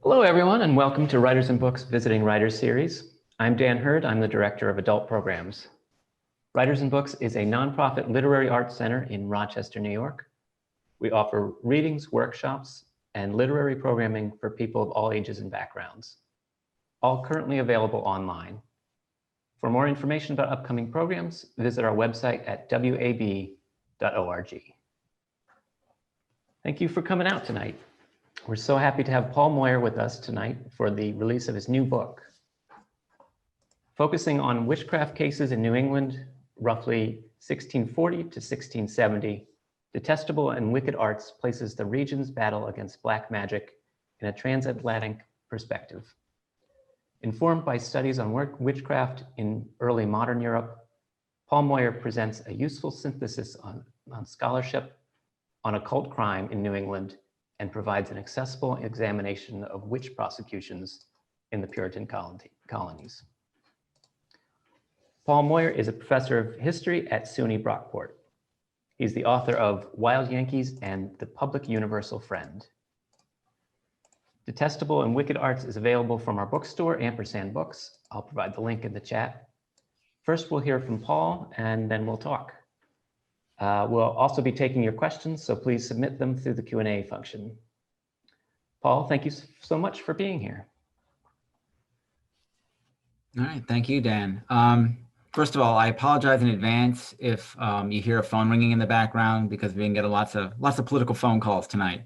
Hello, everyone, and welcome to Writers and Books Visiting Writers series. I'm Dan Hurd. I'm the Director of Adult Programs. Writers and Books is a nonprofit literary arts center in Rochester, New York. We offer readings, workshops, and literary programming for people of all ages and backgrounds, all currently available online. For more information about upcoming programs, visit our website at wab.org. Thank you for coming out tonight. We're so happy to have Paul Moyer with us tonight for the release of his new book. Focusing on witchcraft cases in New England, roughly 1640 to 1670, Detestable and Wicked Arts places the region's battle against black magic in a transatlantic perspective. Informed by studies on witchcraft in early modern Europe, Paul Moyer presents a useful synthesis on scholarship on occult crime in New England and provides an accessible examination of witch prosecutions in the Puritan colonies. Paul Moyer is a professor of history at SUNY Brockport. He's the author of Wild Yankees and The Public Universal Friend. Detestable and Wicked Arts is available from our bookstore, Ampersand Books. I'll provide the link in the chat. First, we'll hear from Paul, and then we'll talk. We'll also be taking your questions, so please submit them through the Q&A function. Paul, thank you so much for being here. All right, thank you, Dan. First of all, I apologize in advance if you hear a phone ringing in the background because we can get lots of political phone calls tonight.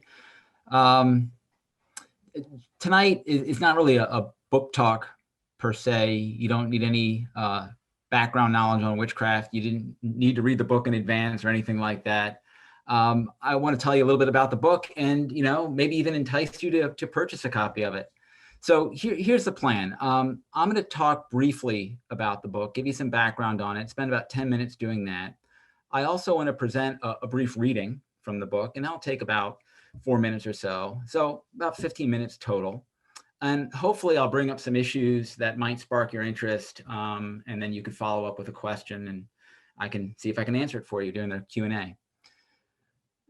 Tonight is not really a book talk per se. You don't need any background knowledge on witchcraft. You didn't need to read the book in advance or anything like that. I want to tell you a little bit about the book and, maybe even entice you to purchase a copy of it. So here's the plan. I'm going to talk briefly about the book, give you some background on it, spend about 10 minutes doing that. I also want to present a brief reading from the book, and that'll take about 4 minutes or so. So about 15 minutes total. And hopefully I'll bring up some issues that might spark your interest, and then you can follow up with a question, and I can see if I can answer it for you during the Q&A.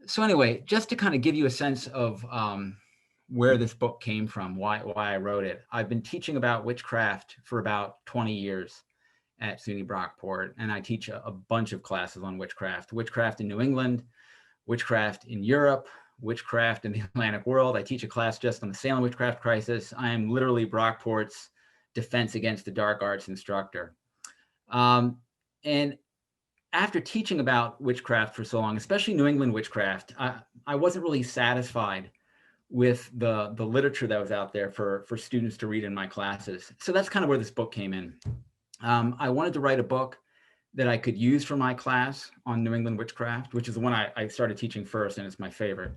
So anyway, just to kind of give you a sense of where this book came from, why I wrote it. I've been teaching about witchcraft for about 20 years at SUNY Brockport, and I teach a bunch of classes on witchcraft in New England, witchcraft in Europe, witchcraft in the Atlantic world. I teach a class just on the Salem witchcraft crisis. I am literally Brockport's defense against the dark arts instructor. And after teaching about witchcraft for so long, especially New England witchcraft, I wasn't really satisfied with the literature that was out there for students to read in my classes. So that's kind of where this book came in. I wanted to write a book that I could use for my class on New England witchcraft, which is the one I started teaching first, and it's my favorite.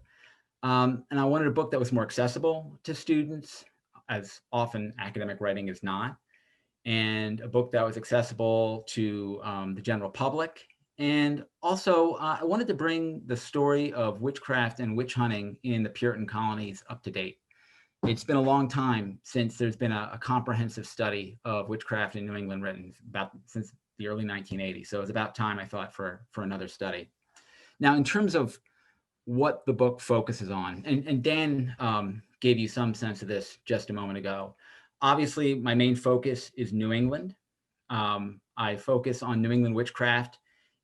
And I wanted a book that was more accessible to students, as often academic writing is not, and a book that was accessible to the general public. And also, I wanted to bring the story of witchcraft and witch hunting in the Puritan colonies up to date. It's been a long time since there's been a comprehensive study of witchcraft in New England written since the early 1980s. So it was about time, I thought, for another study. Now, in terms of what the book focuses on, and Dan gave you some sense of this just a moment ago. Obviously, my main focus is New England. I focus on New England witchcraft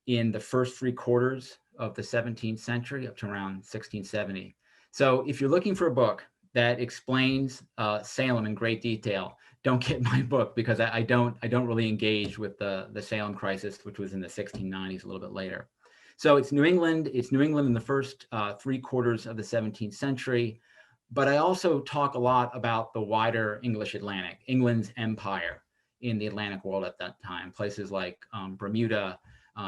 in the first 3 quarters of the 17th century up to around 1670. So if you're looking for a book that explains Salem in great detail, don't get my book, because I don't really engage with the Salem crisis, which was in the 1690s, a little bit later. So it's New England in the first 3 quarters of the 17th century. But I also talk a lot about the wider English Atlantic, England's empire in the Atlantic world at that time, places like Bermuda,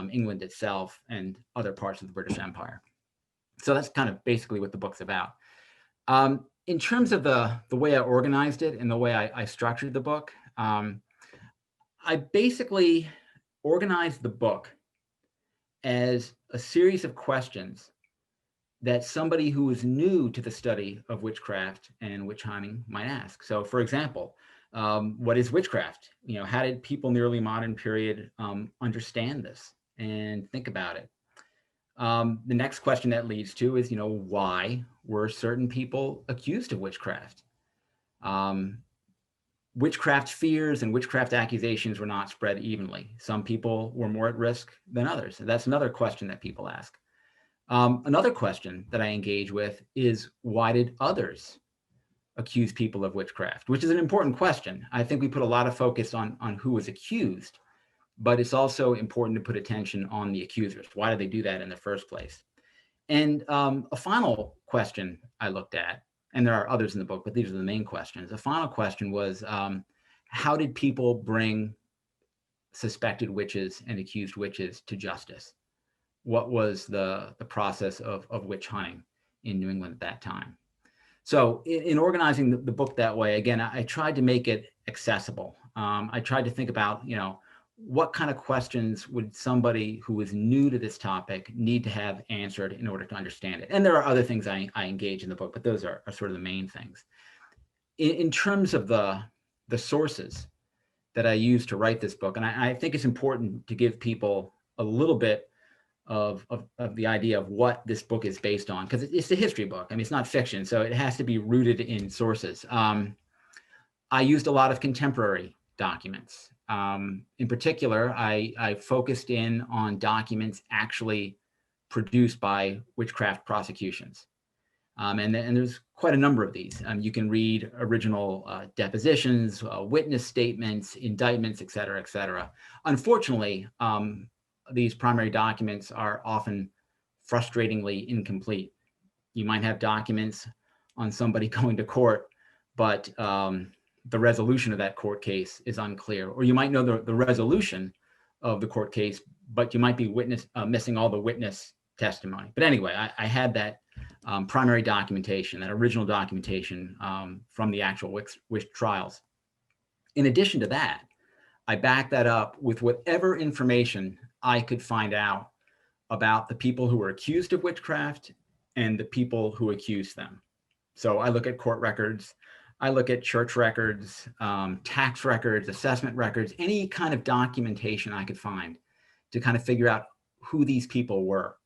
England itself, and other parts of the British Empire. So that's kind of basically what the book's about. In terms of the way I organized it and the way I structured the book, I basically organized the book as a series of questions that somebody who is new to the study of witchcraft and witch hunting might ask. So, for example, what is witchcraft? How did people in the early modern period understand this and think about it? The next question that leads to is, why were certain people accused of witchcraft? Witchcraft fears and witchcraft accusations were not spread evenly. Some people were more at risk than others. That's another question that people ask. Another question that I engage with is, why did others accuse people of witchcraft? Which is an important question. I think we put a lot of focus on who was accused, but it's also important to put attention on the accusers. Why did they do that in the first place? And a final question I looked at, and there are others in the book, but these are the main questions. The final question was, how did people bring suspected witches and accused witches to justice? What was the process of witch hunting in New England at that time? So in organizing the book that way, again, I tried to make it accessible. I tried to think about, what kind of questions would somebody who is new to this topic need to have answered in order to understand it? And there are other things I engage in the book, but those are sort of the main things. In terms of the sources that I use to write this book, and I think it's important to give people a little bit of the idea of what this book is based on, because it's a history book. I mean, it's not fiction, so it has to be rooted in sources. I used a lot of contemporary documents. In particular, I focused in on documents actually produced by witchcraft prosecutions. And there's quite a number of these. You can read original depositions, witness statements, indictments, et cetera, et cetera. Unfortunately, these primary documents are often frustratingly incomplete. You might have documents on somebody going to court, but the resolution of that court case is unclear. Or you might know the resolution of the court case, but you might be missing all the witness testimony. But anyway, I had that primary documentation, that original documentation from the actual witch trials. In addition to that, I backed that up with whatever information I could find out about the people who were accused of witchcraft and the people who accused them. So I look at court records, I look at church records, tax records, assessment records, any kind of documentation I could find to kind of figure out who these people were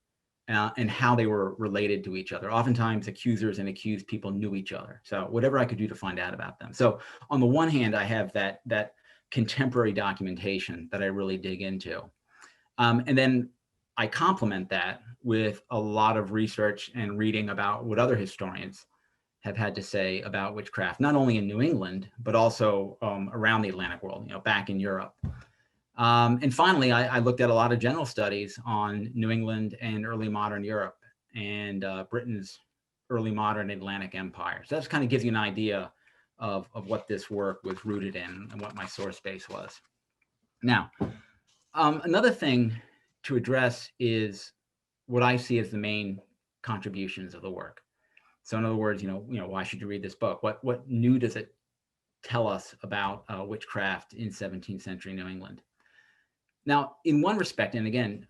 and how they were related to each other. Oftentimes accusers and accused people knew each other. So whatever I could do to find out about them. So on the one hand, I have that contemporary documentation that I really dig into. And then I complement that with a lot of research and reading about what other historians have had to say about witchcraft, not only in New England, but also around the Atlantic world, back in Europe. And finally, I looked at a lot of general studies on New England and early modern Europe and Britain's early modern Atlantic empire. So that kind of gives you an idea of what this work was rooted in and what my source base was. Now, another thing to address is what I see as the main contributions of the work. So in other words, why should you read this book? What new does it tell us about witchcraft in 17th century New England? Now, in one respect, and again,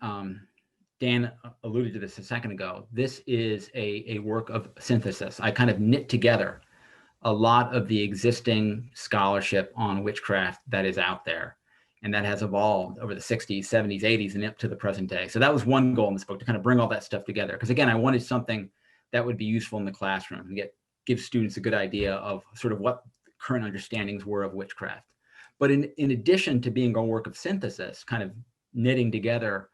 Dan alluded to this a second ago, this is a work of synthesis. I kind of knit together a lot of the existing scholarship on witchcraft that is out there and that has evolved over the 60s, 70s, 80s, and up to the present day. So that was one goal in this book, to kind of bring all that stuff together. Because again, I wanted something that would be useful in the classroom and give students a good idea of sort of what current understandings were of witchcraft. But in addition to being a work of synthesis, kind of knitting together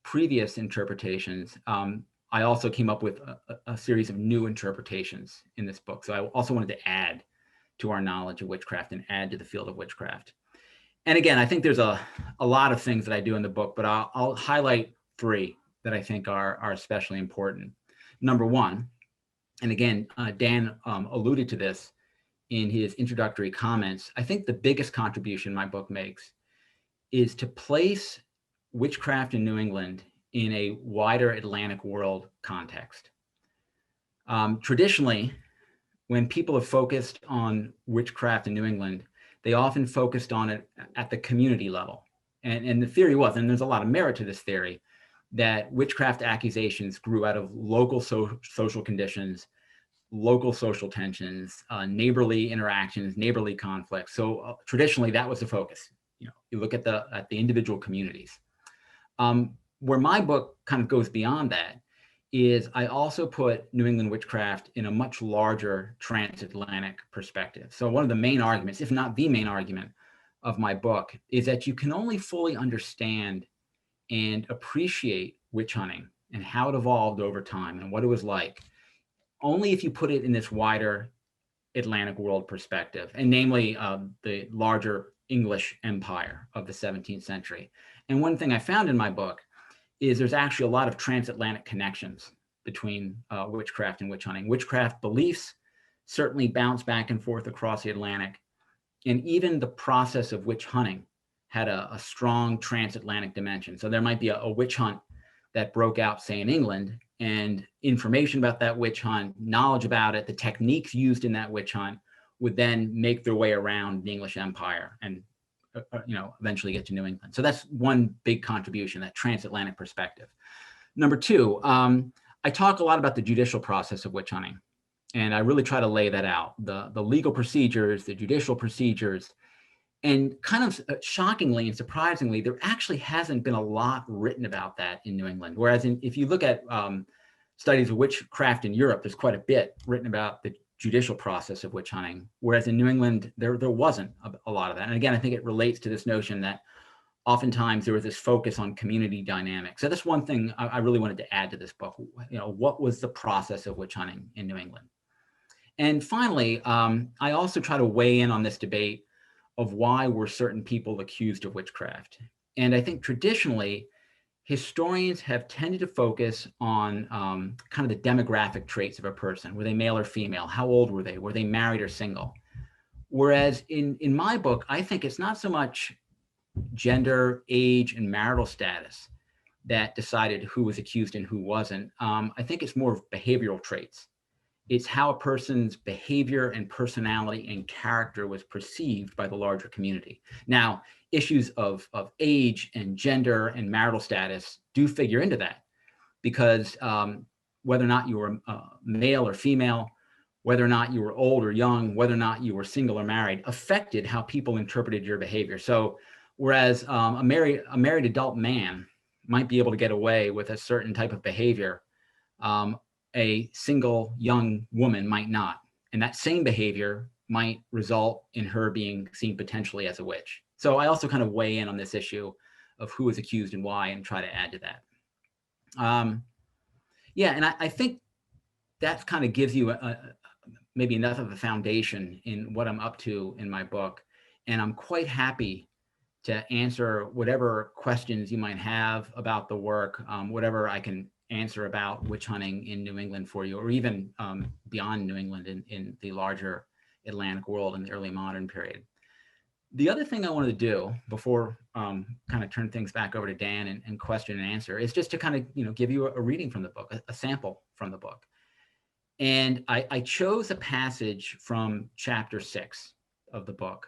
previous interpretations, I also came up with a series of new interpretations in this book. So I also wanted to add to our knowledge of witchcraft and add to the field of witchcraft. And again, I think there's a lot of things that I do in the book, but I'll highlight three that I think are especially important. Number one, and again, Dan alluded to this in his introductory comments, I think the biggest contribution my book makes is to place witchcraft in New England in a wider Atlantic world context. Traditionally, when people have focused on witchcraft in New England, they often focused on it at the community level. And the theory was, and there's a lot of merit to this theory, that witchcraft accusations grew out of local social conditions, local social tensions, neighborly interactions, neighborly conflicts. So traditionally, that was the focus. You look at the individual communities. Where my book kind of goes beyond that is I also put New England witchcraft in a much larger transatlantic perspective. So one of the main arguments, if not the main argument of my book, is that you can only fully understand and appreciate witch hunting and how it evolved over time and what it was like, only if you put it in this wider Atlantic world perspective, and namely the larger English empire of the 17th century. And one thing I found in my book is there's actually a lot of transatlantic connections between witchcraft and witch hunting. Witchcraft beliefs certainly bounce back and forth across the Atlantic. And even the process of witch hunting had a strong transatlantic dimension. So there might be a witch hunt that broke out, say, in England, and information about that witch hunt, knowledge about it, the techniques used in that witch hunt would then make their way around the English Empire and eventually get to New England. So that's one big contribution, that transatlantic perspective. Number two, I talk a lot about the judicial process of witch hunting, and I really try to lay that out, the legal procedures, the judicial procedures. And kind of shockingly and surprisingly, there actually hasn't been a lot written about that in New England. Whereas if you look at studies of witchcraft in Europe, there's quite a bit written about the judicial process of witch hunting. Whereas in New England, there wasn't a lot of that. And again, I think it relates to this notion that oftentimes there was this focus on community dynamics. So that's one thing I really wanted to add to this book. What was the process of witch hunting in New England? And finally, I also try to weigh in on this debate of why were certain people accused of witchcraft. And I think traditionally, historians have tended to focus on kind of the demographic traits of a person. Were they male or female? How old were they? Were they married or single? Whereas in my book, I think it's not so much gender, age, and marital status that decided who was accused and who wasn't. I think it's more of behavioral traits. It's how a person's behavior and personality and character was perceived by the larger community. Now, issues of age and gender and marital status do figure into that, because whether or not you were male or female, whether or not you were old or young, whether or not you were single or married, affected how people interpreted your behavior. So whereas a married adult man might be able to get away with a certain type of behavior, a single young woman might not. And that same behavior might result in her being seen potentially as a witch. So I also kind of weigh in on this issue of who is accused and why, and try to add to that. And I think that kind of gives you maybe enough of a foundation in what I'm up to in my book. And I'm quite happy to answer whatever questions you might have about the work, whatever I can answer about witch hunting in New England for you, or even beyond New England in the larger Atlantic world in the early modern period. The other thing I wanted to do before kind of turn things back over to Dan and question and answer is just to kind of give you a reading from the book, a sample from the book. And I chose a passage from chapter 6 of the book,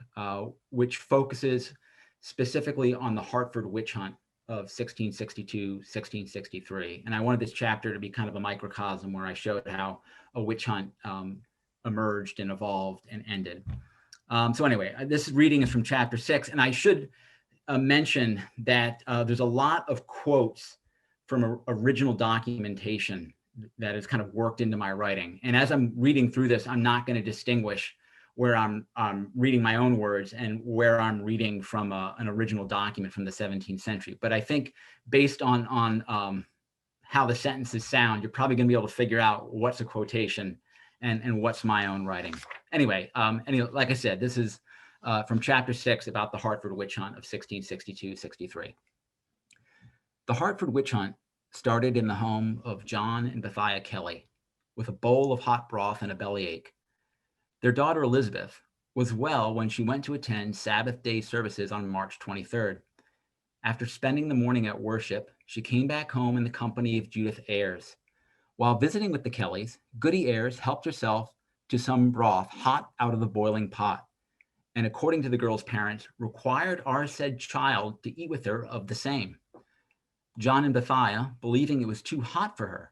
which focuses specifically on the Hartford witch hunt of 1662, 1663. And I wanted this chapter to be kind of a microcosm where I showed how a witch hunt emerged and evolved and ended. So anyway, this reading is from chapter 6. And I should mention that there's a lot of quotes from original documentation that is kind of worked into my writing. And as I'm reading through this, I'm not going to distinguish where I'm reading my own words and where I'm reading from an original document from the 17th century. But I think based on how the sentences sound, you're probably going to be able to figure out what's a quotation and what's my own writing. Anyway, like I said, this is from chapter 6 about the Hartford witch hunt of 1662-63. The Hartford witch hunt started in the home of John and Bethia Kelly with a bowl of hot broth and a bellyache. Their daughter Elizabeth was well when she went to attend Sabbath day services on March 23rd. After spending the morning at worship, she came back home in the company of Judith Ayres. While visiting with the Kellys, Goody Ayres helped herself to some broth hot out of the boiling pot, and according to the girl's parents, required our said child to eat with her of the same. John and Bethia, believing it was too hot for her,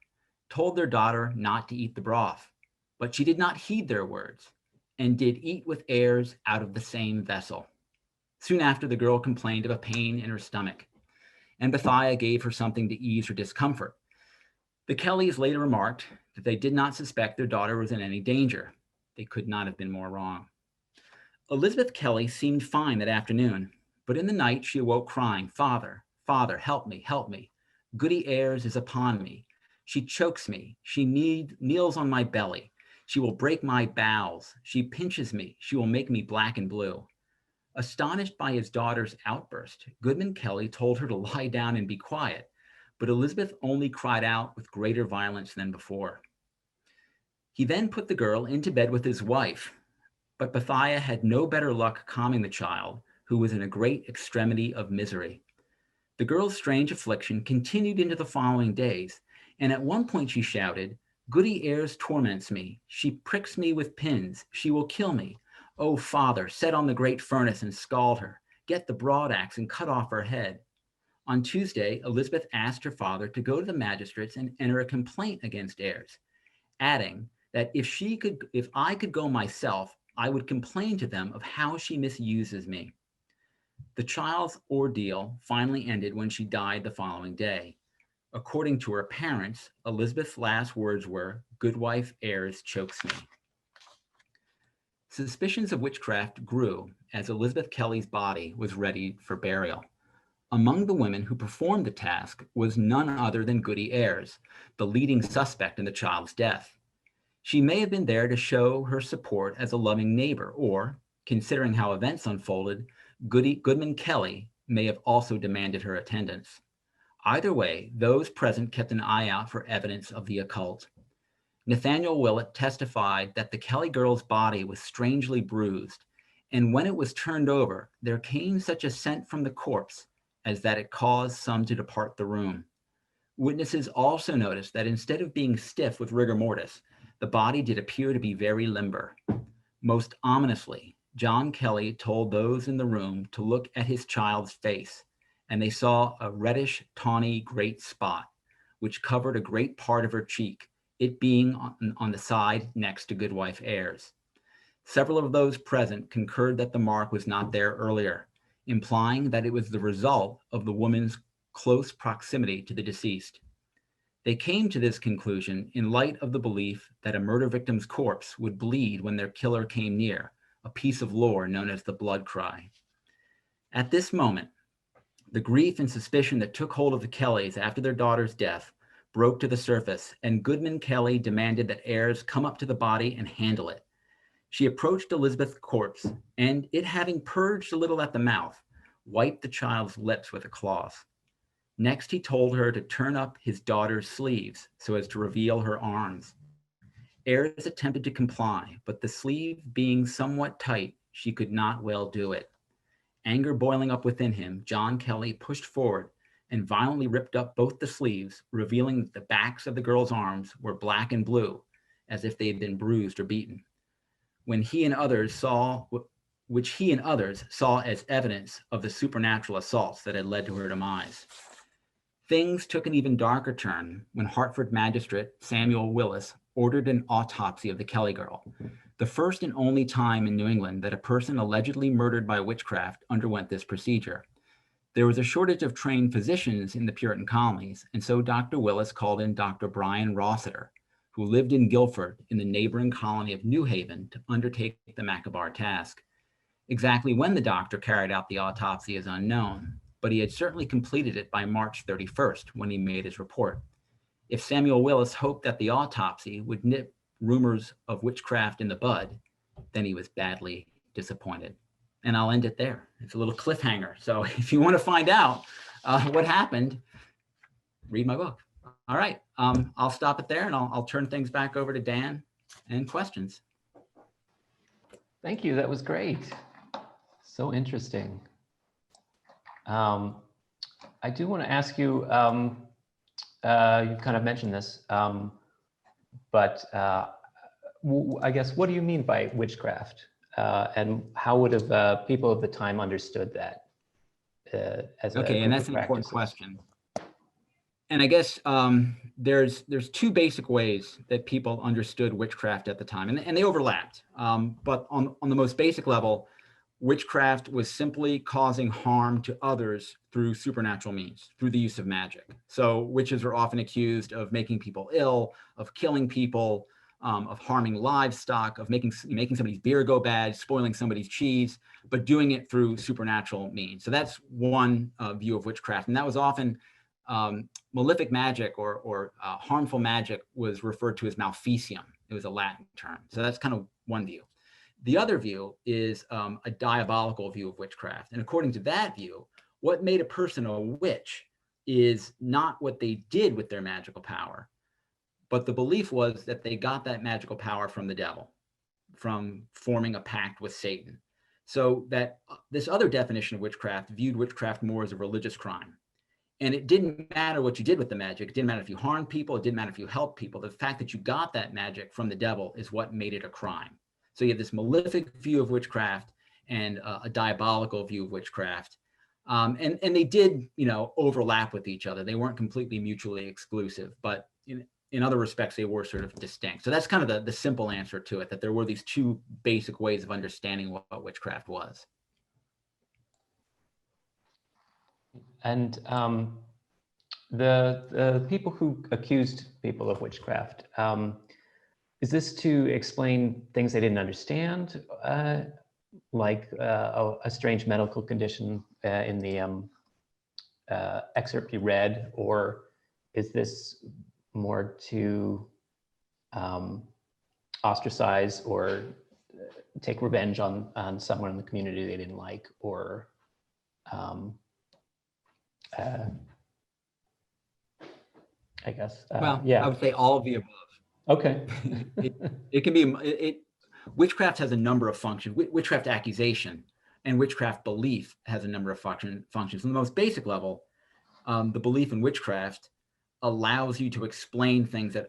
told their daughter not to eat the broth, but she did not heed their words and did eat with Ayres out of the same vessel. Soon after, the girl complained of a pain in her stomach, and Bethia gave her something to ease her discomfort. The Kellys later remarked that they did not suspect their daughter was in any danger. They could not have been more wrong. Elizabeth Kelly seemed fine that afternoon, but in the night she awoke crying, "Father, Father, help me, help me. Goody Ayres is upon me. She chokes me. She kneels on my belly. She will break my bowels. She pinches me. She will make me black and blue." Astonished by his daughter's outburst, Goodman Kelly told her to lie down and be quiet, but Elizabeth only cried out with greater violence than before. He then put the girl into bed with his wife, but Bethiah had no better luck calming the child, who was in a great extremity of misery. The girl's strange affliction continued into the following days, and at one point she shouted, "Goody Ayres torments me. She pricks me with pins. She will kill me. Oh, Father, set on the great furnace and scald her. Get the broadaxe and cut off her head." On Tuesday, Elizabeth asked her father to go to the magistrates and enter a complaint against Ayres, adding that if I could go myself, I would complain to them of how she misuses me. The child's ordeal finally ended when she died the following day. According to her parents, Elizabeth's last words were, "Goodwife Ayres chokes me." Suspicions of witchcraft grew as Elizabeth Kelly's body was ready for burial. Among the women who performed the task was none other than Goody Ayres, the leading suspect in the child's death. She may have been there to show her support as a loving neighbor, or, considering how events unfolded, Goodman Kelly may have also demanded her attendance. Either way, those present kept an eye out for evidence of the occult. Nathaniel Willett testified that the Kelly girl's body was strangely bruised, and when it was turned over, there came such a scent from the corpse as that it caused some to depart the room. Witnesses also noticed that instead of being stiff with rigor mortis, the body did appear to be very limber. Most ominously, John Kelly told those in the room to look at his child's face, and they saw a reddish, tawny great spot, which covered a great part of her cheek, it being on the side next to Goodwife Ayres. Several of those present concurred that the mark was not there earlier, implying that it was the result of the woman's close proximity to the deceased. They came to this conclusion in light of the belief that a murder victim's corpse would bleed when their killer came near, a piece of lore known as the blood cry. At this moment, the grief and suspicion that took hold of the Kellys after their daughter's death broke to the surface, and Goodman Kelly demanded that Ayres come up to the body and handle it. She approached Elizabeth's corpse, and it having purged a little at the mouth, wiped the child's lips with a cloth. Next, he told her to turn up his daughter's sleeves so as to reveal her arms. Ayres attempted to comply, but the sleeve being somewhat tight, she could not well do it. Anger boiling up within him, John Kelly pushed forward and violently ripped up both the sleeves, revealing that the backs of the girl's arms were black and blue, as if they had been bruised or beaten. Which he and others saw as evidence of the supernatural assaults that had led to her demise. Things took an even darker turn when Hartford magistrate Samuel Willis ordered an autopsy of the Kelly girl, the first and only time in New England that a person allegedly murdered by witchcraft underwent this procedure. There was a shortage of trained physicians in the Puritan colonies, and so Dr. Willis called in Dr. Brian Rossiter, who lived in Guilford in the neighboring colony of New Haven, to undertake the macabre task. Exactly when the doctor carried out the autopsy is unknown, but he had certainly completed it by March 31st when he made his report. If Samuel Willis hoped that the autopsy would nip rumors of witchcraft in the bud, then he was badly disappointed. And I'll end it there. It's a little cliffhanger. So if you want to find out what happened, read my book. All right, I'll stop it there, and I'll turn things back over to Dan and questions. Thank you. That was great. So interesting. I do want to ask you, you kind of mentioned this, but I guess, what do you mean by witchcraft? And how would have people of the time understood that as a Okay, and that's an important practices? question. And I guess there's two basic ways that people understood witchcraft at the time, and they overlapped. But on the most basic level, witchcraft was simply causing harm to others through supernatural means, through the use of magic. So witches were often accused of making people ill, of killing people, of harming livestock, of making somebody's beer go bad, spoiling somebody's cheese, but doing it through supernatural means. So that's one view of witchcraft. And that was often malefic magic or harmful magic was referred to as maleficium. It was a Latin term. So that's kind of one view. The other view is a diabolical view of witchcraft. And according to that view, what made a person a witch is not what they did with their magical power, but the belief was that they got that magical power from the devil, from forming a pact with Satan. So that this other definition of witchcraft viewed witchcraft more as a religious crime. And it didn't matter what you did with the magic. It didn't matter if you harmed people. It didn't matter if you helped people. The fact that you got that magic from the devil is what made it a crime. So you have this malefic view of witchcraft and a diabolical view of witchcraft. And they did, overlap with each other. They weren't completely mutually exclusive, but in other respects, they were sort of distinct. So that's kind of the simple answer to it, that there were these two basic ways of understanding what witchcraft was. And the people who accused people of witchcraft, is this to explain things they didn't understand, like a strange medical condition in the excerpt you read, or is this more to ostracize or take revenge on someone in the community they didn't like, or I guess, yeah. I would say all of the above. Okay. It can be, witchcraft has a number of functions. Witchcraft accusation and witchcraft belief has a number of functions. On the most basic level, the belief in witchcraft allows you to explain things that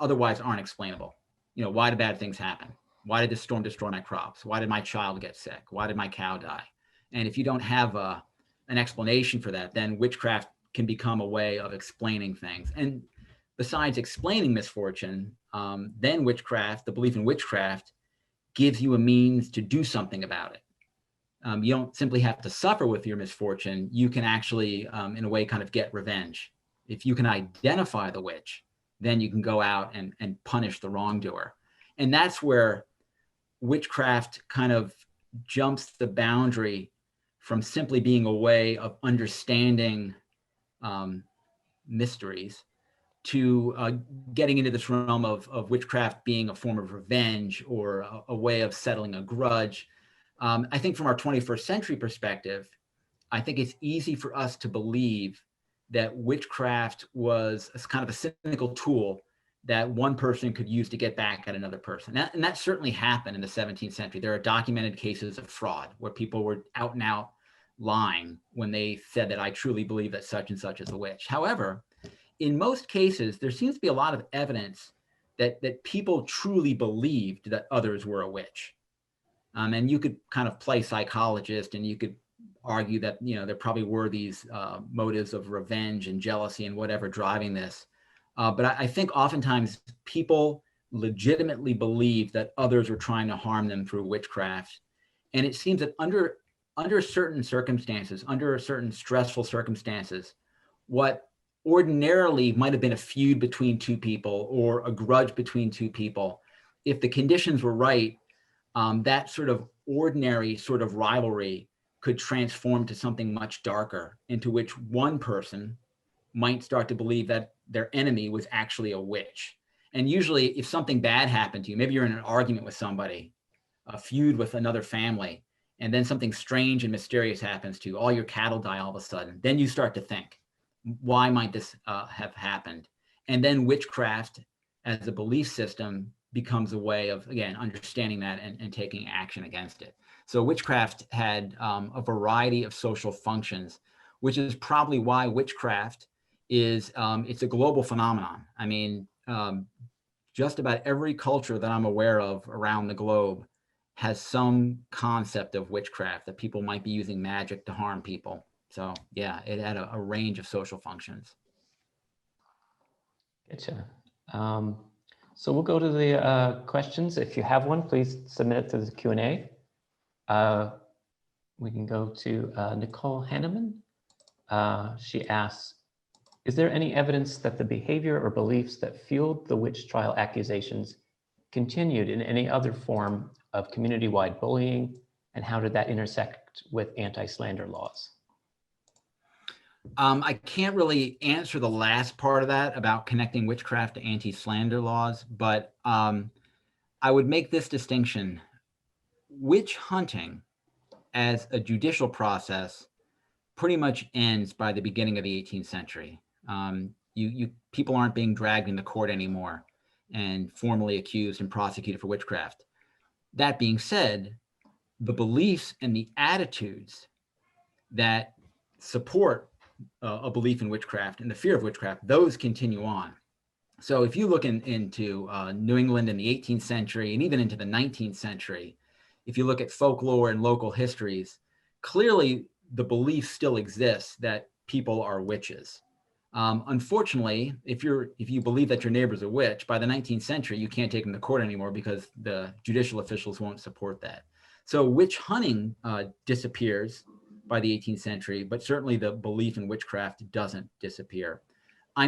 otherwise aren't explainable. Why do bad things happen? Why did this storm destroy my crops? Why did my child get sick? Why did my cow die? And if you don't have an explanation for that, then witchcraft can become a way of explaining things. And besides explaining misfortune, then witchcraft, the belief in witchcraft, gives you a means to do something about it. You don't simply have to suffer with your misfortune. You can actually, in a way, kind of get revenge. If you can identify the witch, then you can go out and punish the wrongdoer. And that's where witchcraft kind of jumps the boundary from simply being a way of understanding mysteries to getting into this realm of witchcraft being a form of revenge or a way of settling a grudge. I think from our 21st century perspective, I think it's easy for us to believe that witchcraft was kind of a cynical tool that one person could use to get back at another person. And that certainly happened in the 17th century. There are documented cases of fraud where people were out and out lying when they said that I truly believe that such and such is a witch. However, in most cases, there seems to be a lot of evidence that people truly believed that others were a witch. And you could kind of play psychologist and you could argue that, there probably were these motives of revenge and jealousy and whatever driving this. But I think oftentimes people legitimately believe that others were trying to harm them through witchcraft. And it seems that under certain circumstances, under certain stressful circumstances, what ordinarily might have been a feud between two people or a grudge between two people, if the conditions were right, that sort of ordinary sort of rivalry could transform to something much darker, into which one person might start to believe that their enemy was actually a witch. And usually if something bad happened to you, maybe you're in an argument with somebody, a feud with another family, and then something strange and mysterious happens to you, all your cattle die all of a sudden, then you start to think, why might this have happened? And then witchcraft as a belief system becomes a way of, again, understanding that and taking action against it. So witchcraft had a variety of social functions, which is probably why witchcraft is, it's a global phenomenon. I mean, just about every culture that I'm aware of around the globe has some concept of witchcraft, that people might be using magic to harm people. So yeah, it had a range of social functions. Gotcha. So we'll go to the questions. If you have one, please submit it to the Q&A. We can go to Nicole Hanneman. She asks, is there any evidence that the behavior or beliefs that fueled the witch trial accusations continued in any other form of community-wide bullying, and how did that intersect with anti-slander laws? I can't really answer the last part of that about connecting witchcraft to anti-slander laws, but I would make this distinction. Witch hunting as a judicial process pretty much ends by the beginning of the 18th century. People aren't being dragged into court anymore and formally accused and prosecuted for witchcraft. That being said, the beliefs and the attitudes that support a belief in witchcraft and the fear of witchcraft, those continue on. So if you look into New England in the 18th century and even into the 19th century, if you look at folklore and local histories, clearly the belief still exists that people are witches. Unfortunately, if you believe that your neighbor's a witch, by the 19th century, you can't take them to court anymore because the judicial officials won't support that. So witch hunting disappears by the 18th century, but certainly the belief in witchcraft doesn't disappear. I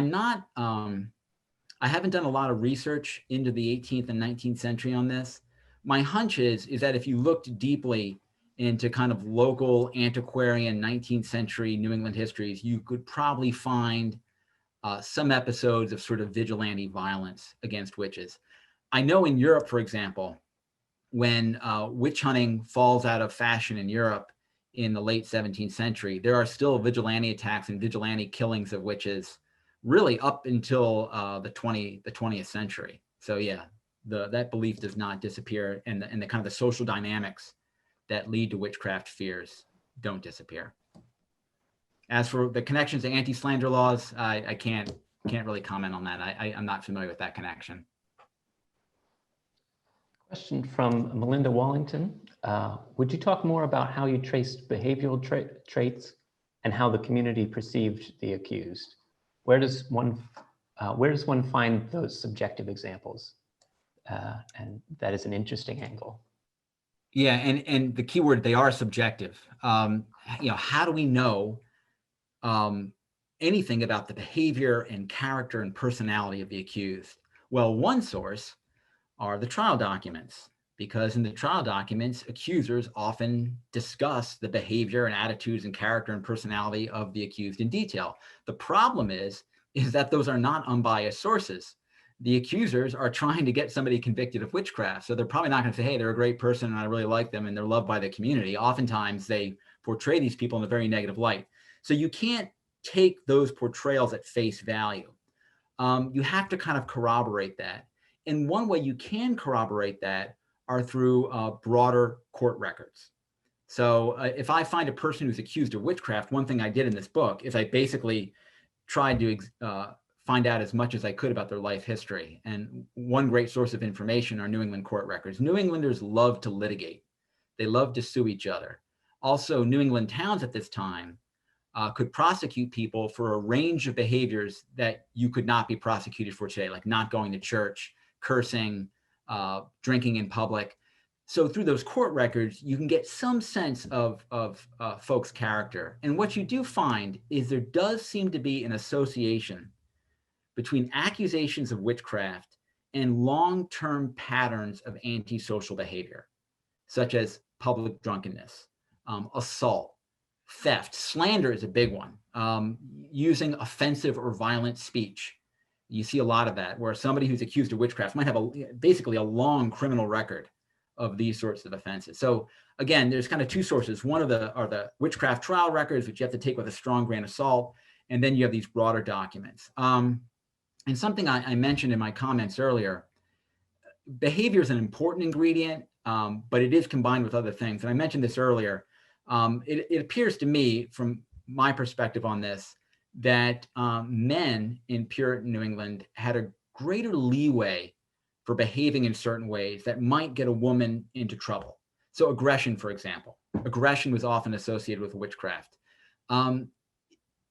haven't done a lot of research into the 18th and 19th century on this. My hunch is that if you looked deeply into kind of local antiquarian 19th century New England histories, you could probably find some episodes of sort of vigilante violence against witches. I know in Europe, for example, when witch hunting falls out of fashion in Europe in the late 17th century, there are still vigilante attacks and vigilante killings of witches really up until the 20th century. So yeah, that belief does not disappear, and the kind of the social dynamics that lead to witchcraft fears don't disappear. As for the connections to anti-slander laws, I can't really comment on that. I'm not familiar with that connection. Question from Melinda Wallington. Would you talk more about how you traced behavioral traits and how the community perceived the accused? Where does one find those subjective examples? And that is an interesting angle. Yeah, and the key word, they are subjective. How do we know anything about the behavior and character and personality of the accused? Well, one source are the trial documents, because in the trial documents, accusers often discuss the behavior and attitudes and character and personality of the accused in detail. The problem is that those are not unbiased sources. The accusers are trying to get somebody convicted of witchcraft. So they're probably not going to say, hey, they're a great person and I really like them and they're loved by the community. Oftentimes they portray these people in a very negative light. So you can't take those portrayals at face value. You have to kind of corroborate that. And one way you can corroborate that are through broader court records. So if I find a person who's accused of witchcraft, one thing I did in this book is I basically tried to find out as much as I could about their life history. And one great source of information are New England court records. New Englanders love to litigate. They love to sue each other. Also, New England towns at this time could prosecute people for a range of behaviors that you could not be prosecuted for today, like not going to church, cursing, drinking in public. So through those court records, you can get some sense of folks' character. And what you do find is there does seem to be an association between accusations of witchcraft and long-term patterns of antisocial behavior, such as public drunkenness, assault, theft. Slander is a big one. Using offensive or violent speech. You see a lot of that, where somebody who's accused of witchcraft might have basically a long criminal record of these sorts of offenses. So again, there's kind of two sources. One are the witchcraft trial records, which you have to take with a strong grain of salt. And then you have these broader documents. And something I mentioned in my comments earlier, behavior is an important ingredient, but it is combined with other things. And I mentioned this earlier. It appears to me, from my perspective on this, that men in Puritan New England had a greater leeway for behaving in certain ways that might get a woman into trouble. So aggression, for example. Aggression was often associated with witchcraft.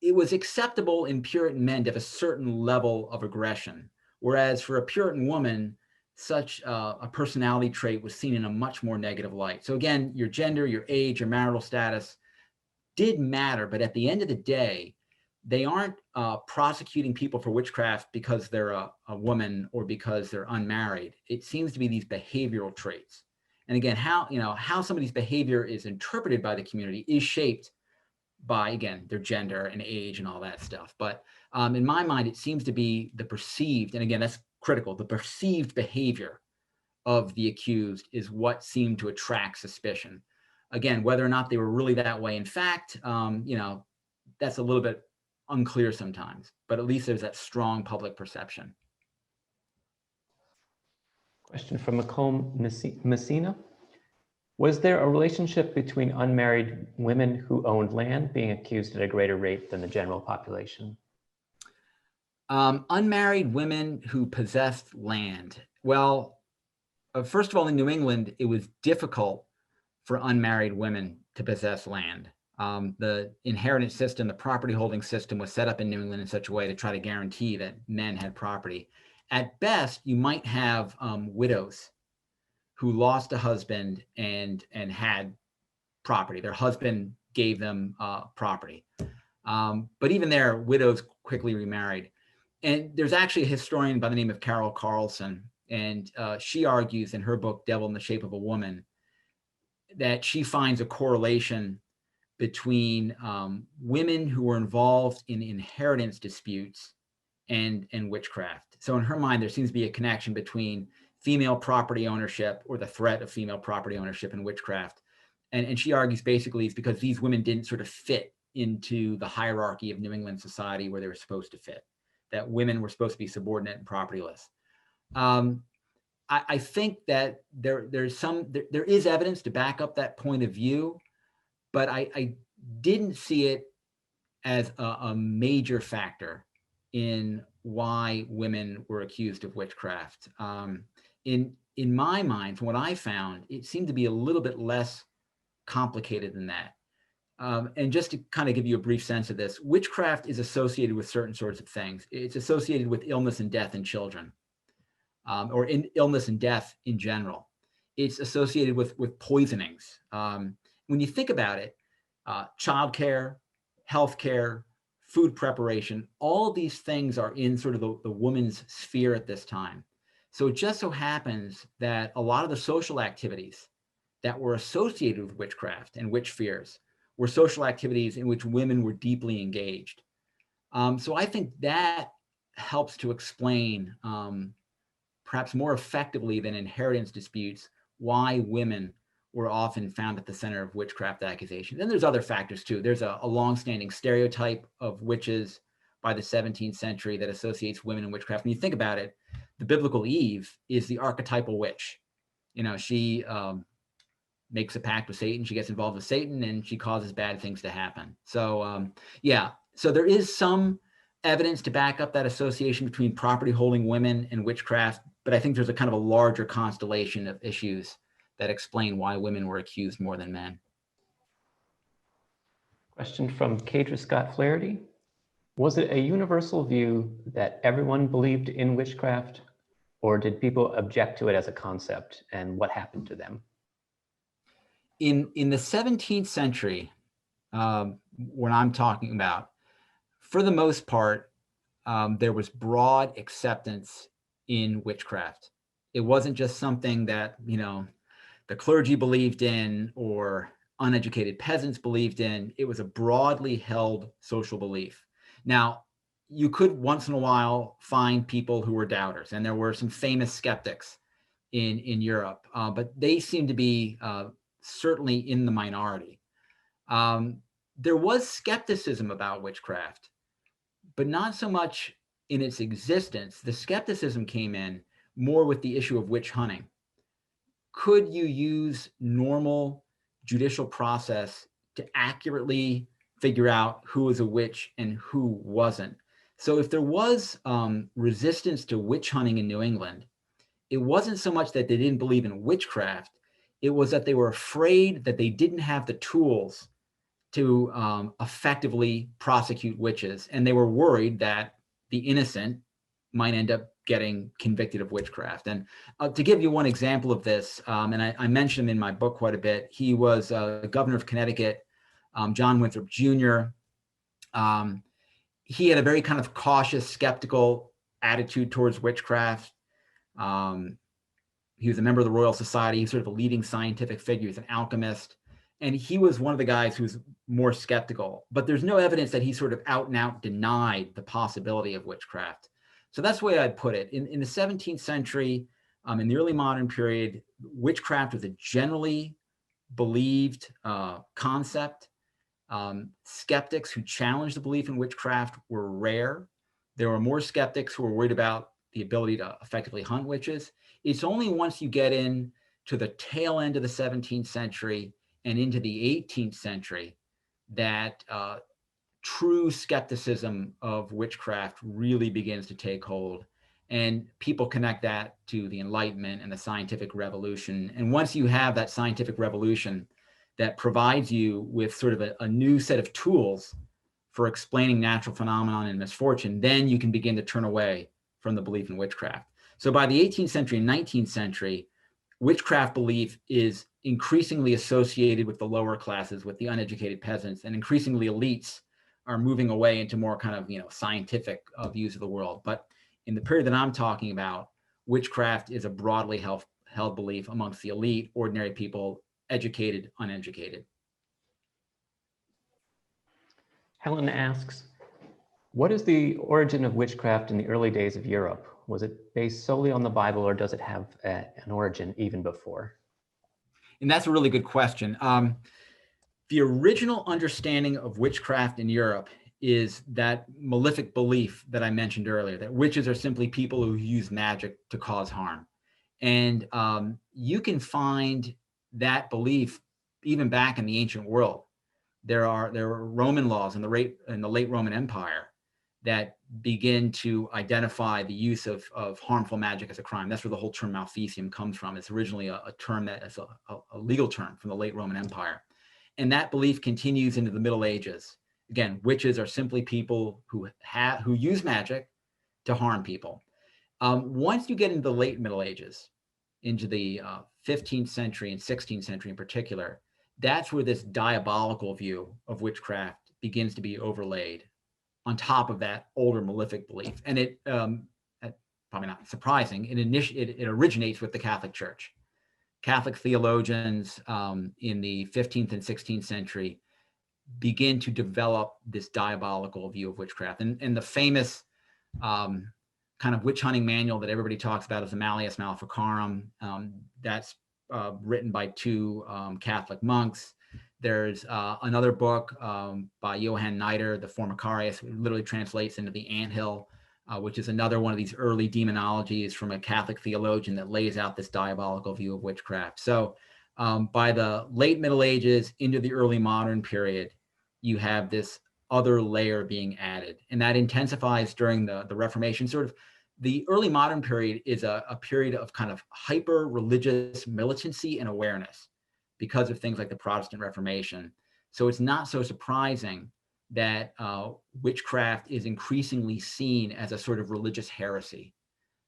It was acceptable in Puritan men to have a certain level of aggression, whereas for a Puritan woman, such a personality trait was seen in a much more negative light. So again, your gender, your age, your marital status did matter, but at the end of the day, they aren't prosecuting people for witchcraft because they're a woman or because they're unmarried. It seems to be these behavioral traits. And again, how somebody's behavior is interpreted by the community is shaped by, again, their gender and age and all that stuff. But in my mind, it seems to be the perceived, and again, that's critical, the perceived behavior of the accused is what seemed to attract suspicion. Again, whether or not they were really that way, in fact, that's a little bit unclear sometimes, but at least there's that strong public perception. Question from Macomb Messina. Was there a relationship between unmarried women who owned land being accused at a greater rate than the general population? Unmarried women who possessed land. Well, first of all, in New England, it was difficult for unmarried women to possess land. The inheritance system, the property holding system was set up in New England in such a way to try to guarantee that men had property. At best, you might have widows who lost a husband and had property. Their husband gave them property. But even there, widows quickly remarried. And there's actually a historian by the name of Carol Carlson, and she argues in her book, Devil in the Shape of a Woman, that she finds a correlation between women who were involved in inheritance disputes and witchcraft. So in her mind, there seems to be a connection between female property ownership or the threat of female property ownership and witchcraft. And she argues basically it's because these women didn't sort of fit into the hierarchy of New England society where they were supposed to fit, that women were supposed to be subordinate and propertyless. I think that there is evidence to back up that point of view, but I didn't see it as a major factor in why women were accused of witchcraft. In my mind, from what I found, it seemed to be a little bit less complicated than that. And just to kind of give you a brief sense of this, witchcraft is associated with certain sorts of things. It's associated with illness and death in children, or in illness and death in general. It's associated with poisonings. When you think about it, childcare, healthcare, food preparation, all these things are in sort of the woman's sphere at this time. So it just so happens that a lot of the social activities that were associated with witchcraft and witch fears were social activities in which women were deeply engaged. So I think that helps to explain, perhaps more effectively than inheritance disputes, why women were often found at the center of witchcraft accusations. And there's other factors too. There's a longstanding stereotype of witches by the 17th century that associates women and witchcraft. When you think about it, the biblical Eve is the archetypal witch. She makes a pact with Satan, she gets involved with Satan, and she causes bad things to happen. So so there is some evidence to back up that association between property holding women and witchcraft, but I think there's a kind of a larger constellation of issues that explain why women were accused more than men. Question from Kadra Scott Flaherty. Was it a universal view that everyone believed in witchcraft, or did people object to it as a concept, and what happened to them? In the 17th century, when I'm talking about, for the most part, there was broad acceptance in witchcraft. It wasn't just something that, the clergy believed in or uneducated peasants believed in. It was a broadly held social belief. Now, you could once in a while find people who were doubters, and there were some famous skeptics in Europe, but they seem to be certainly in the minority. There was skepticism about witchcraft, but not so much in its existence. The skepticism came in more with the issue of witch hunting. Could you use normal judicial process to accurately figure out who was a witch and who wasn't? So if there was resistance to witch hunting in New England, it wasn't so much that they didn't believe in witchcraft, it was that they were afraid that they didn't have the tools to effectively prosecute witches. And they were worried that the innocent might end up getting convicted of witchcraft. And to give you one example of this, and I mentioned him in my book quite a bit, he was governor of Connecticut, John Winthrop Jr. He had a very kind of cautious, skeptical attitude towards witchcraft. He was a member of the Royal Society. He's sort of a leading scientific figure. He's an alchemist. And he was one of the guys who's more skeptical. But there's no evidence that he sort of out and out denied the possibility of witchcraft. So that's the way I'd put it. In the 17th century, in the early modern period, witchcraft was a generally believed concept. Skeptics who challenged the belief in witchcraft were rare. There were more skeptics who were worried about the ability to effectively hunt witches. It's only once you get in to the tail end of the 17th century and into the 18th century that true skepticism of witchcraft really begins to take hold. And people connect that to the Enlightenment and the scientific revolution. And once you have that scientific revolution that provides you with sort of a new set of tools for explaining natural phenomenon and misfortune, then you can begin to turn away from the belief in witchcraft. So by the 18th century and 19th century, witchcraft belief is increasingly associated with the lower classes, with the uneducated peasants, and increasingly elites are moving away into more kind of, scientific views of the world. But in the period that I'm talking about, witchcraft is a broadly held belief amongst the elite, ordinary people, educated, uneducated. Helen asks, what is the origin of witchcraft in the early days of Europe? Was it based solely on the Bible, or does it have an origin even before? And that's a really good question. The original understanding of witchcraft in Europe is that malefic belief that I mentioned earlier, that witches are simply people who use magic to cause harm. And you can find that belief even back in the ancient world. There were Roman laws in the late Roman Empire that begin to identify the use of harmful magic as a crime. That's where the whole term maleficium comes from. It's originally a term that is a legal term from the late Roman Empire. And that belief continues into the Middle Ages. Again, witches are simply people who use magic to harm people. Once you get into the late Middle Ages, into the 15th century and 16th century in particular, that's where this diabolical view of witchcraft begins to be overlaid on top of that older malefic belief. And it, probably not surprising, it originates with the Catholic Church. Catholic theologians in the 15th and 16th century begin to develop this diabolical view of witchcraft. And the famous kind of witch hunting manual that everybody talks about is the Malleus Maleficarum. That's written by two Catholic monks. There's another book by Johann Neider, the Formicarius, literally translates into the anthill, which is another one of these early demonologies from a Catholic theologian that lays out this diabolical view of witchcraft. So by the late Middle Ages into the early modern period, you have this other layer being added, and that intensifies during the Reformation. Sort of the early modern period is a period of kind of hyper religious militancy and awareness because of things like the Protestant Reformation. So it's not so surprising that witchcraft is increasingly seen as a sort of religious heresy.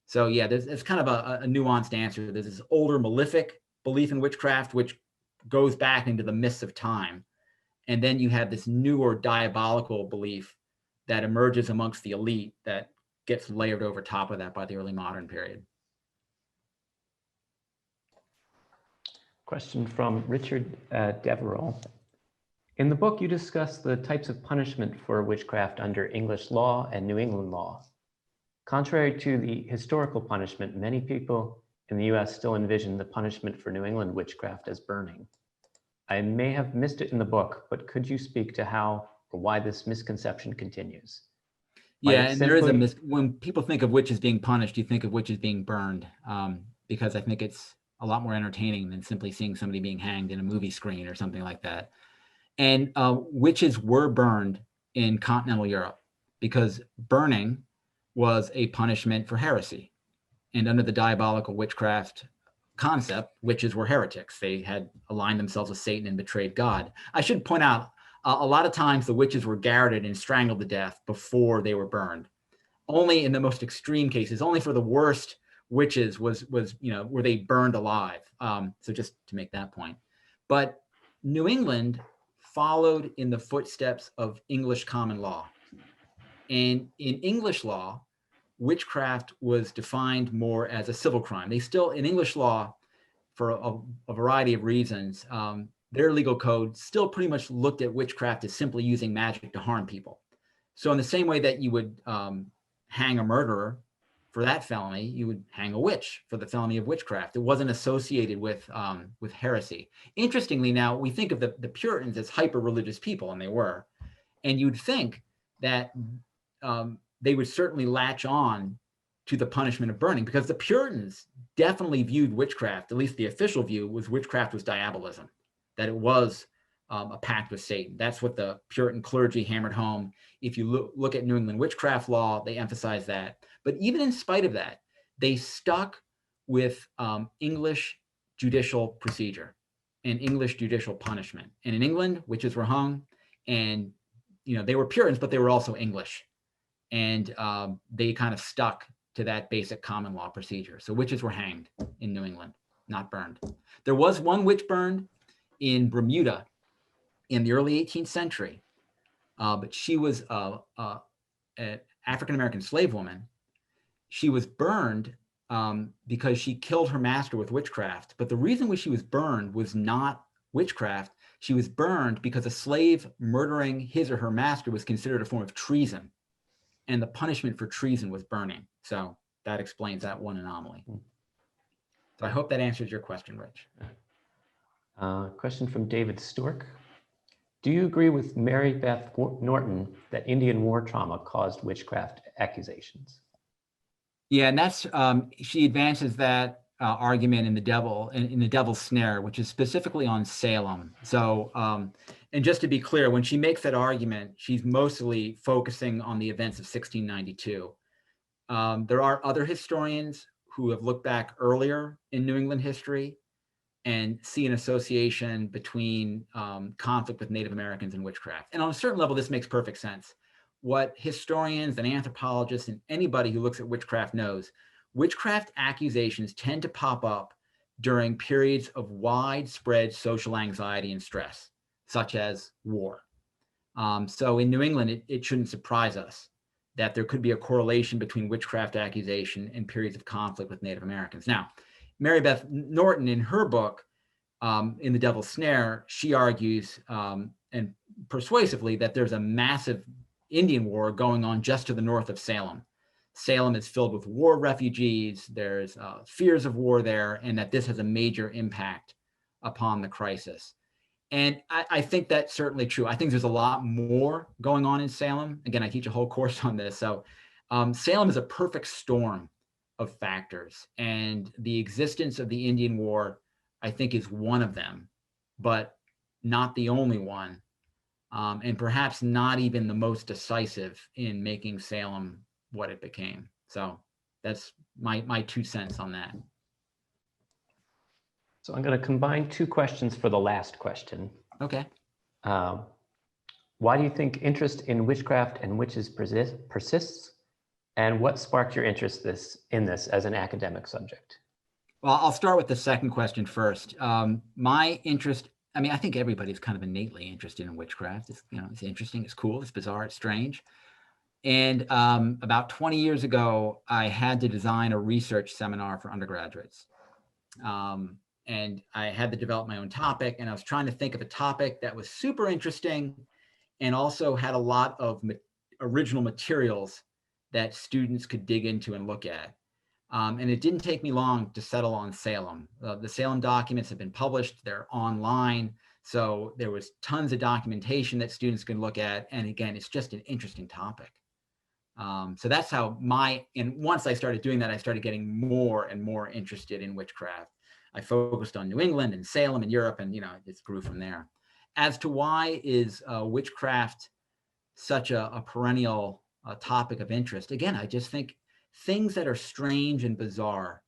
So yeah, it's kind of a nuanced answer. There's this older malefic belief in witchcraft, which goes back into the mists of time. And then you have this newer diabolical belief that emerges amongst the elite that gets layered over top of that by the early modern period. Question from Richard Deverell. In the book, you discuss the types of punishment for witchcraft under English law and New England law. Contrary to the historical punishment, many people in the US still envision the punishment for New England witchcraft as burning. I may have missed it in the book, but could you speak to how or why this misconception continues? Yeah, and there is when people think of witches being punished, you think of witches being burned, because I think it's a lot more entertaining than simply seeing somebody being hanged in a movie screen or something like that. And witches were burned in continental Europe because burning was a punishment for heresy. And under the diabolical witchcraft concept, witches were heretics. They had aligned themselves with Satan and betrayed God. I should point out, a lot of times the witches were garroted and strangled to death before they were burned. only in the most extreme cases, only for the worst witches was were they burned alive. So just to make that point. But New England followed in the footsteps of English common law. And in English law, witchcraft was defined more as a civil crime. They still, in English law, for a variety of reasons, their legal code still pretty much looked at witchcraft as simply using magic to harm people. So in the same way that you would hang a murderer for that felony, you would hang a witch for the felony of witchcraft. It wasn't associated with heresy. Interestingly, now we think of the Puritans as hyper-religious people, and they were. And you'd think that they would certainly latch on to the punishment of burning, because the Puritans definitely viewed witchcraft, at least the official view was witchcraft was diabolism, that it was a pact with Satan. That's what the Puritan clergy hammered home. If you look at New England witchcraft law, they emphasize that. But even in spite of that, they stuck with English judicial procedure and English judicial punishment. And in England, witches were hung, and they were Puritans, but they were also English. And they kind of stuck to that basic common law procedure. So witches were hanged in New England, not burned. There was one witch burned in Bermuda in the early 18th century, but she was an African-American slave woman. She was burned because she killed her master with witchcraft. But the reason why she was burned was not witchcraft. She was burned because a slave murdering his or her master was considered a form of treason. And the punishment for treason was burning. So that explains that one anomaly. So I hope that answers your question, Rich. Question from David Stork. Do you agree with Mary Beth Norton that Indian war trauma caused witchcraft accusations? Yeah, and that's she advances that argument in the Devil's Snare, which is specifically on Salem. So, and just to be clear, when she makes that argument, she's mostly focusing on the events of 1692. There are other historians who have looked back earlier in New England history and see an association between conflict with Native Americans and witchcraft. And on a certain level, this makes perfect sense. What historians and anthropologists and anybody who looks at witchcraft knows, witchcraft accusations tend to pop up during periods of widespread social anxiety and stress, such as war. So in New England, it shouldn't surprise us that there could be a correlation between witchcraft accusation and periods of conflict with Native Americans. Now, Mary Beth Norton, in her book, in The Devil's Snare, she argues, and persuasively, that there's a massive Indian war going on just to the north of Salem. Salem is filled with war refugees. There's fears of war there, and that this has a major impact upon the crisis. And I think that's certainly true. I think there's a lot more going on in Salem. Again, I teach a whole course on this. So Salem is a perfect storm of factors. And the existence of the Indian War, I think, is one of them, but not the only one. And perhaps not even the most decisive in making Salem what it became. So that's my 2 cents on that. So I'm going to combine two questions for the last question. Okay. Why do you think interest in witchcraft and witches persists? And what sparked your interest in this as an academic subject? Well, I'll start with the second question first. My interest, I think everybody's kind of innately interested in witchcraft. It's, it's interesting, it's cool, it's bizarre, it's strange. And about 20 years ago, I had to design a research seminar for undergraduates. And I had to develop my own topic, and I was trying to think of a topic that was super interesting and also had a lot of original materials that students could dig into and look at. And it didn't take me long to settle on Salem. The Salem documents have been published, they're online. So there was tons of documentation that students could look at. And again, it's just an interesting topic. So that's how and once I started doing that, I started getting more and more interested in witchcraft. I focused on New England and Salem and Europe, and it just grew from there. As to why is witchcraft such a perennial topic of interest? Again, I just think things that are strange and bizarre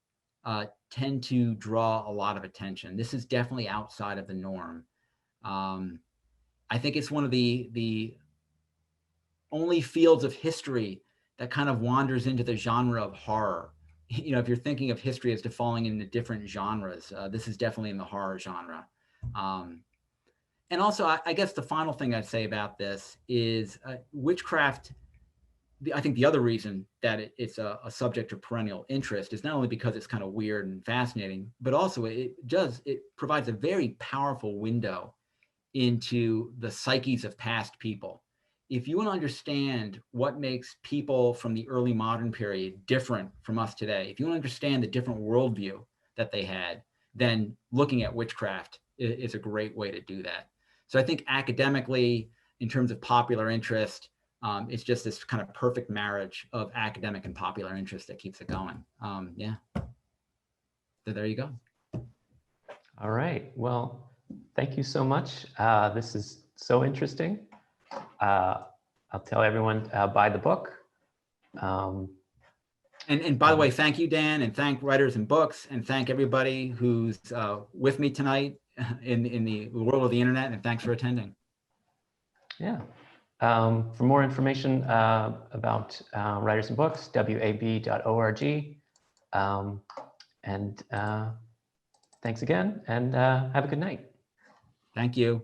tend to draw a lot of attention. This is definitely outside of the norm. I think it's one of the only fields of history that kind of wanders into the genre of horror. You know, if you're thinking of history as falling into different genres, this is definitely in the horror genre. And also, I guess the final thing I'd say about this is witchcraft. I think the other reason that it's a subject of perennial interest is not only because it's kind of weird and fascinating, but also it provides a very powerful window into the psyches of past people. If you want to understand what makes people from the early modern period different from us today, if you want to understand the different worldview that they had, then looking at witchcraft is a great way to do that. So I think academically, in terms of popular interest, it's just this kind of perfect marriage of academic and popular interest that keeps it going. Yeah. So there you go. All right. Well, thank you so much. This is so interesting. I'll tell everyone, buy the book. And by the way, thank you, Dan, and thank Writers and Books, and thank everybody who's with me tonight in the world of the internet, and thanks for attending. Yeah. For more information about Writers and Books, wab.org. And thanks again, and have a good night. Thank you.